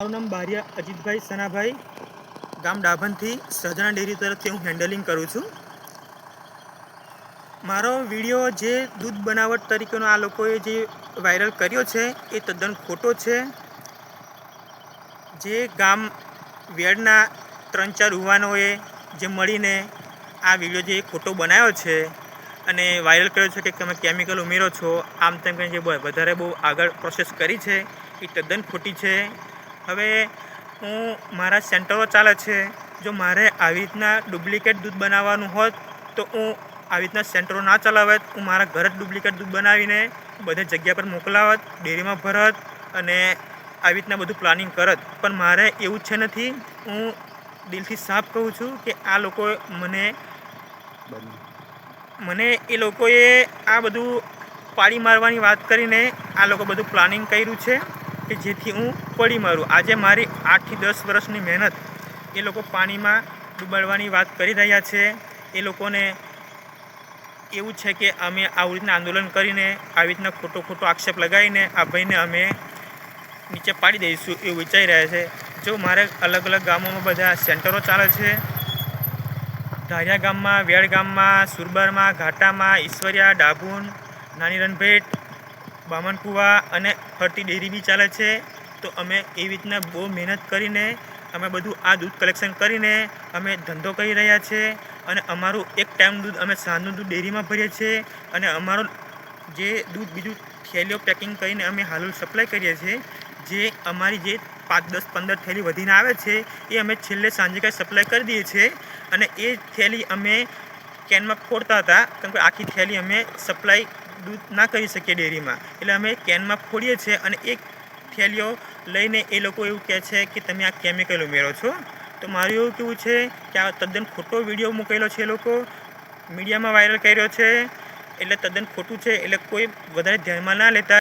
મારું નામ બારિયા અજીતભાઈ સનાભાઈ, ગામ ડાભણથી સહજાનંદ ડેરી તરફથી હું હેન્ડલિંગ કરું છું. મારો વિડીયો જે દૂધ બનાવટ તરીકેનો આ લોકોએ જે વાયરલ કર્યો છે એ તદ્દન ખોટો છે. જે ગામ વેડના 3-4 યુવાનોએ જે મળીને આ વિડીયો જે ખોટો બનાવ્યો છે અને વાયરલ કર્યો છે કે તમે કેમિકલ ઉમેરો છો, આમ તેમ કરીને જે વધારે બહુ આગળ પ્રોસેસ કરી છે એ તદ્દન ખોટી છે. હવે મારા સેન્ટરો ચાલે છે. જો મારે આવી રીતના ડુપ્લિકેટ દૂધ બનાવવાનું હોત તો હું આવી રીતના સેન્ટરો ના ચલાવત. હું મારા ઘરે જ ડુપ્લિકેટ દૂધ બનાવીને બધી જગ્યા પર મોકલાવત, ડેરીમાં ભરત અને આવી રીતના બધું પ્લાનિંગ કરત. પણ મારે એવું છે નથી. હું દિલથી સાફ કહું છું કે આ લોકોએ મને એ લોકોએ આ બધું પાડી મારવાની વાત કરીને આ લોકો બધું પ્લાનિંગ કર્યું છે કે જેથી હું પડી મારું. આજે મારી 8 થી 10 વર્ષની મહેનત એ લોકો પાણીમાં ડૂબાડવાની વાત કરી રહ્યા છે. એ લોકોને એવું છે કે અમે આવી રીતના આંદોલન કરીને આવી રીતના ખોટો આક્ષેપ લગાવીને આ ભાઈને અમે નીચે પાડી દઈશું એવું વિચારી રહ્યા છે. જો મારે અલગ અલગ ગામોમાં બધા સેન્ટરો ચાલે છે. ધારિયા ગામમાં, વેડ ગામમાં, સુરબારમાં, ઘાટામાં, ઈશ્વરિયા, ડાભુન, નાની રણભેટ, બામણકુવા અને ફરતી ડેરી બી ચાલે છે. તો અમે એવી રીતના બહુ મહેનત કરીને અમે બધું આ દૂધ કલેક્શન કરીને અમે ધંધો કરી રહ્યા છીએ. અને અમારું એક ટાઈમ દૂધ અમે સાંજનું દૂધ ડેરીમાં ભરીએ છીએ અને અમારું જે દૂધ બીજું થેલીઓ પેકિંગ કરીને અમે હાલ સપ્લાય કરીએ છીએ. જે અમારી જે 5, 10, 15 થેલી વધીને આવે છે એ અમે છેલ્લે સાંજે કાંઈ સપ્લાય કરી દઈએ છીએ. અને એ થેલી અમે કેનમાં ફોડતા હતા, કેમ કે આખી થેલી અમે સપ્લાય દૂધ ના કરી શકીએ ડેરીમાં, એટલે અમે કેનમાં ફોડીએ છીએ. અને એક થેલીઓ લઈને એ લોકો એવું કહે છે કે તમે આ કેમિકલ ઉમેરો છો. તો મારું એવું કહેવું છે કે આ તદ્દન ખોટો વિડીયો મૂકેલો છે. એ લોકો મીડિયામાં વાયરલ કર્યો છે એટલે તદ્દન ખોટું છે. એટલે કોઈ વધારે ધ્યાનમાં ના લેતા.